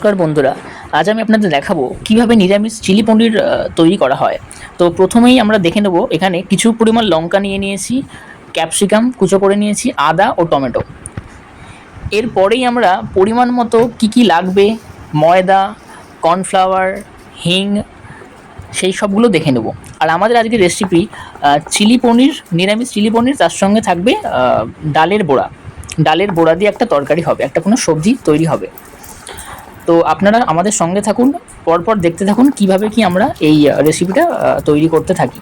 নমস্কার বন্ধুরা, আজ আমি আপনাদের দেখাবো কিভাবে নিরামিষ চিলি পনির তৈরি করা হয়। তো প্রথমেই আমরা দেখে নেব, এখানে কিছু পরিমাণ লঙ্কা নিয়ে নিয়েছি, ক্যাপসিকাম কুচো করে নিয়েছি, আদা ও টমেটো। এরপরেই আমরা পরিমাণ মতো কি লাগবে, ময়দা, কর্নফ্লাওয়ার, হিং, সেই সবগুলো দেখে নেব। আর আমাদের আজকের রেসিপি চিলি পনির, নিরামিষ চিলি পনির, তার সঙ্গে থাকবে ডালের বড়া দিয়ে একটা তরকারি হবে, একটা কোনো সবজি তৈরি হবে। তো আপনারা আমাদের সঙ্গে থাকুন, পরপর দেখতে থাকুন কিভাবে কি আমরা এই রেসিপিটা তৈরি করতে থাকি।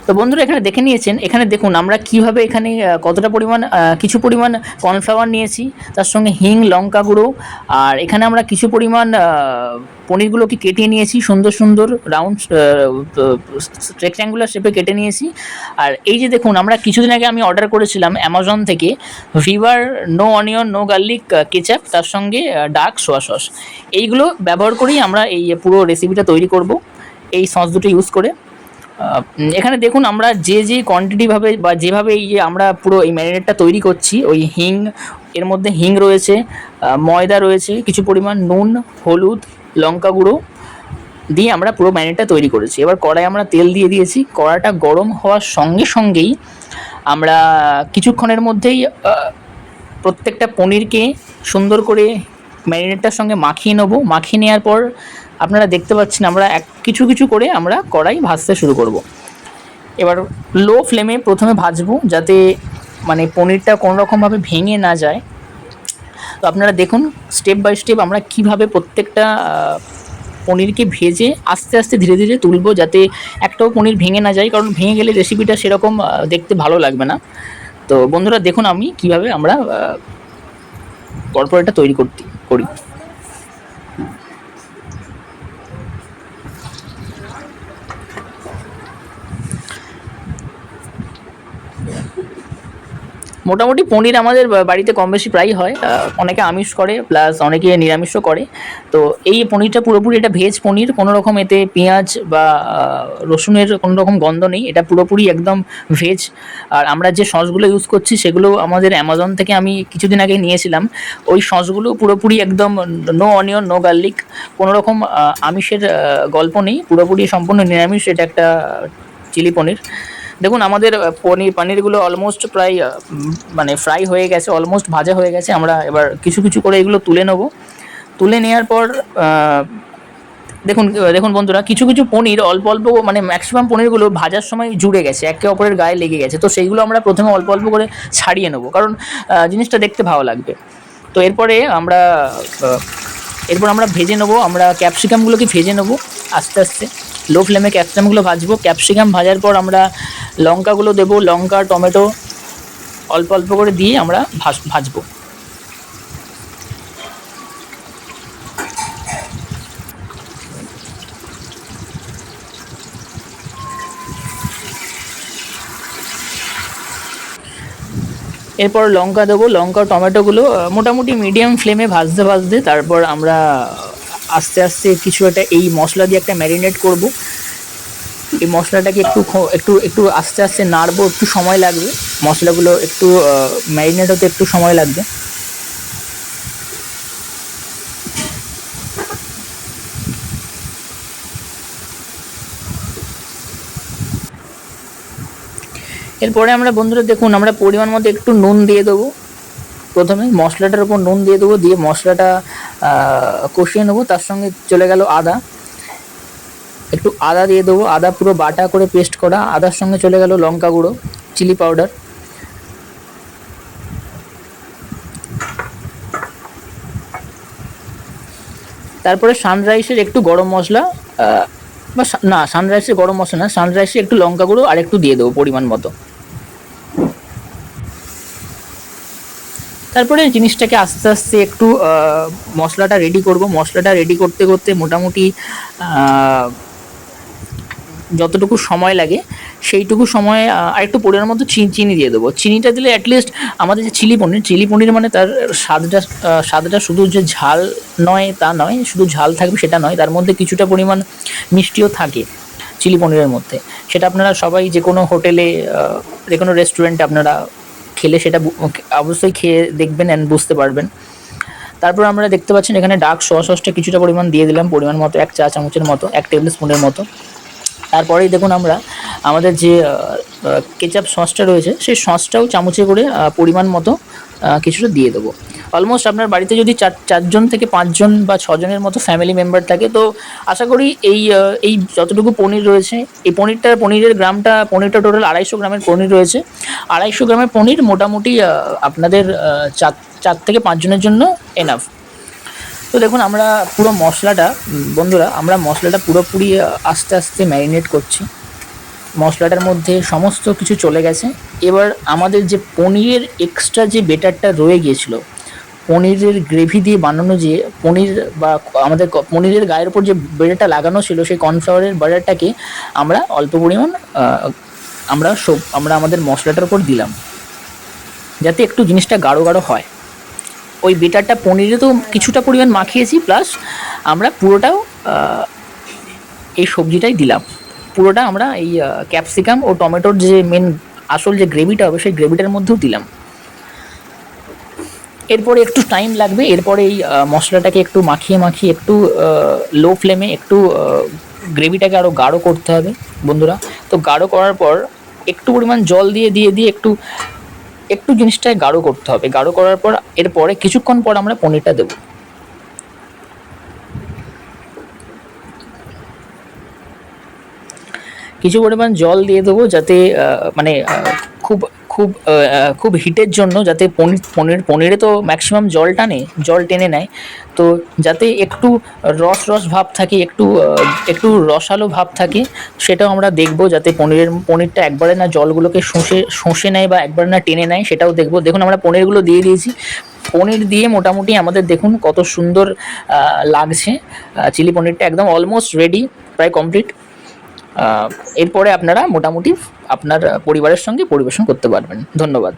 তো বন্ধুরা এখানে দেখে নিয়েছেন, এখানে দেখুন আমরা কিভাবে এখানে কতটা পরিমাণ কিছু পরিমাণ কর্নফ্লাওয়ার নিয়েছি, তার সঙ্গে হিং, লঙ্কা গুঁড়ো, আর এখানে আমরা কিছু পরিমাণ পনিরগুলোকে কেটে নিয়েছি, সুন্দর সুন্দর রাউন্ড রেক্ট্যাঙ্গুলার শেপে কেটে নিয়েছি। আর এই যে দেখুন, আমরা কিছুদিন আগে আমি অর্ডার করেছিলাম অ্যামাজন থেকে ভিভার no onion no garlic ketchup, তার সঙ্গে ডার্ক সোয়া সস। এইগুলো ব্যবহার করেই আমরা এই পুরো রেসিপিটা তৈরি করব, এই সস দুটো ইউজ করে। এখানে দেখুন আমরা যে কোয়ান্টিটি ভাবে বা যেভাবে এই যে আমরা পুরো এই ম্যারিনেটটা তৈরি করছি, ওই হিং, এর মধ্যে হিং রয়েছে, ময়দা রয়েছে, কিছু পরিমাণ নুন, হলুদ, লঙ্কা গুঁড়ো দিয়ে আমরা পুরো ম্যারিনেটটা তৈরি করেছি। এবার কড়াই আমরা তেল দিয়ে দিয়েছি, কড়াটা গরম হওয়ার সঙ্গে সঙ্গেই আমরা কিছুক্ষণের মধ্যেই প্রত্যেকটা পনিরকে সুন্দর করে ম্যারিনেটটার সঙ্গে মাখিয়ে নেবো। মাখিয়ে নেওয়ার পর আপনারা দেখতে পাচ্ছেন আমরা কিছু কিছু করে আমরা কড়াই ভাজতে শুরু করব। এবার লো ফ্লেমে প্রথমে ভাজবো, যাতে মানে পনিরটা কোনো রকমভাবে ভেঙে না যায়। তো আপনারা দেখুন স্টেপ বাই স্টেপ আমরা কিভাবে প্রত্যেকটা পনিরকে ভেজে আস্তে আস্তে ধীরে ধীরে তুলবো, যাতে একটাও পনির ভেঙে না যায়, কারণ ভেঙে গেলে রেসিপিটা সেরকম দেখতে ভালো লাগবে না। তো বন্ধুরা দেখুন আমি কিভাবে আমরা পরপর এটা তৈরি করি। মোটামুটি পনির আমাদের বাড়িতে কম বেশি প্রায়ই হয়, অনেকে আমিষ করে প্লাস অনেকে নিরামিষও করে। তো এই পনিরটা পুরোপুরি এটা ভেজ পনির, কোনো রকম এতে পেঁয়াজ বা রসুনের কোনো রকম গন্ধ নেই, এটা পুরোপুরি একদম ভেজ। আর আমরা যে সসগুলো ইউজ করছি সেগুলো আমাদের অ্যামাজন থেকে আমি কিছুদিন আগে নিয়েছিলাম। ওই সসগুলো পুরোপুরি একদম নো অনিয়ন নো গার্লিক, কোনো রকম আমিষের গল্প নেই, পুরোপুরি সম্পূর্ণ নিরামিষ। এটা একটা চিলি পনির। দেখুন আমাদের পনিরগুলো অলমোস্ট প্রায় মানে ফ্রাই হয়ে গেছে, অলমোস্ট ভাজা হয়ে গেছে। আমরা এবার কিছু কিছু করে এগুলো তুলে নেব। তুলে নেওয়ার পর দেখুন দেখুন বন্ধুরা, কিছু কিছু পনির অল্প অল্প, মানে ম্যাক্সিমাম পনিরগুলো ভাজার সময় জুড়ে গেছে, একে অপরের গায়ে লেগে গেছে। তো সেইগুলো আমরা প্রথমে অল্প অল্প করে ছাড়িয়ে নেবো, কারণ জিনিসটা দেখতে ভালো লাগবে। তো এরপর আমরা ভেজে নেবো, আমরা ক্যাপসিকামগুলোকে ভেজে নেবো আস্তে আস্তে। লো ফ্লেমে ক্যাপসিকামগুলো ভাজবো। ক্যাপসিকাম ভাজার পর আমরা লঙ্কাগুলো দেবো, লঙ্কা, টমেটো অল্প অল্প করে দিয়ে আমরা ভাজবো। এরপর লঙ্কা দেবো, লঙ্কা টমেটোগুলো মোটামুটি মিডিয়াম ফ্লেমে ভাজতে ভাজতে তারপর আমরা আস্তে আস্তে কিছু একটা এই মশলা দিয়ে একটা ম্যারিনেট করব। এই মশলাটাকে একটু একটু একটু আস্তে আস্তে নাড়বো, একটু সময় লাগবে, মশলাগুলো একটু ম্যারিনেট হতে একটু সময় লাগবে। এরপরে আমরা বন্ধুরা দেখুন আমরা পরিমাণ মতো একটু নুন দিয়ে দেবো, প্রথমে মশলাটার উপর নুন দিয়ে দেবো, দিয়ে মশলাটা কষিয়ে নেবো। তার সঙ্গে চলে গেল আদা, একটু আদা দিয়ে দেবো, আদা পুরো বাটা করে পেস্ট করা। আদার সঙ্গে চলে গেল লঙ্কা গুঁড়ো, চিলি পাউডার, তারপরে সানরাইসের একটু গরম মশলা, বা না সানরাইসের গরম মশলা না, সানরাইসের একটু লঙ্কা গুঁড়ো আর একটু দিয়ে দেবো পরিমাণ মতো। তারপরে জিনিসটাকে আস্তে আস্তে একটু মশলাটা রেডি করব। মশলাটা রেডি করতে করতে মোটামুটি যতটুকু সময় লাগে সেইটুকু সময় আর একটু পরিমাণ মতো চিনি দিয়ে দেবো। চিনিটা দিলে অ্যাটলিস্ট আমাদের যে চিলি পনির মানে তার স্বাদটা শুধু যে ঝাল নয় তা নয়, শুধু ঝাল থাকবে সেটা নয়, তার মধ্যে কিছুটা পরিমাণ মিষ্টিও থাকে চিলি পনিরের মধ্যে। সেটা আপনারা সবাই যে কোনো হোটেলে, যে কোনো রেস্টুরেন্টে আপনারা খেলে সেটা অবশ্যই খেয়ে দেখবেন অ্যান্ড বুঝতে পারবেন। তারপর আমরা দেখতে পাচ্ছেন এখানে ডার্ক সোয়া সসটা কিছুটা পরিমাণ দিয়ে দিলাম, পরিমাণ মতো 1 চা চামচের মতো, 1 টেবিল স্পুনের মতো। তারপরেই দেখুন আমরা আমাদের যে কেচাপ সসটা রয়েছে সেই সসটাও চামচে করে পরিমাণ মতো কিছুটা দিয়ে দেবো। অলমোস্ট আপনার বাড়িতে যদি চারজন থেকে 5 জন বা 6 জনের মতো ফ্যামিলি মেম্বার থাকে, তো আশা করি এই যতটুকু পনির রয়েছে, এই পনিরটা টোটাল 250 গ্রামের পনির রয়েছে। 250 গ্রামের পনির মোটামুটি আপনাদের 4 থেকে 5 জনের জন্য এনাফ। তো দেখুন আমরা পুরো মশলাটা, বন্ধুরা আমরা মশলাটা পুরোপুরি আস্তে আস্তে ম্যারিনেট করছি। মশলাটার মধ্যে সমস্ত কিছু চলে গেছে। এবার আমাদের যে পনিরের এক্সট্রা যে বেটারটা রয়ে গিয়েছিলো, পনিরের গ্রেভি দিয়ে বানানো যে পনির বা আমাদের পনিরের গায়ের ওপর যে বেটারটা লাগানো ছিল, সেই কর্নফ্লাওয়ারের বাটারটাকে আমরা অল্প পরিমাণ আমরা আমাদের মশলাটার উপর দিলাম, যাতে একটু জিনিসটা গাঢ় গাঢ় হয়। ওই বেটারটা পনিরে তো কিছুটা পরিমাণ মাখিয়েছি, প্লাস আমরা পুরোটাও এই সবজিটাই দিলাম। পুরোটা আমরা এই ক্যাপসিকাম ও টমেটোর যে মেন আসল যে গ্রেভিটা হবে সেই গ্রেভিটার মধ্যেও দিলাম। এরপরে একটু টাইম লাগবে, এরপরে এই মশলাটাকে একটু মাখিয়ে একটু লো ফ্লেমে একটু গ্রেভিটাকে আরও গাঢ় করতে হবে বন্ধুরা। তো গাঢ় করার পর একটু পরিমাণ জল দিয়ে একটু জিনিসটাকে গাঢ় করতে হবে। গাঢ় করার পর এরপরে কিছুক্ষণ পর আমরা পনিরটা দেবো। কিছু পরিমাণ জল দিয়ে দেবো, যাতে মানে খুব খুব খুব হিটের জন্য, যাতে পনিরে তো ম্যাক্সিমাম জল টেনে নেয়। তো যাতে একটু রস ভাব থাকে, একটু রসালো ভাব থাকে, সেটাও আমরা দেখব, যাতে পনিরটা একবারে না জলগুলোকে শোষে নেয় বা একবারে না টেনে নেয়, সেটাও দেখব। দেখুন আমরা পনিরগুলো দিয়ে দিয়েছি। পনির দিয়ে মোটামুটি আমাদের দেখুন কত সুন্দর লাগছে। চিলি পনিরটা একদম অলমোস্ট রেডি, প্রায় কমপ্লিট। এরপরে আপনারা মোটামুটি আপনার পরিবারের সঙ্গে পরিবেশন করতে পারবেন। ধন্যবাদ।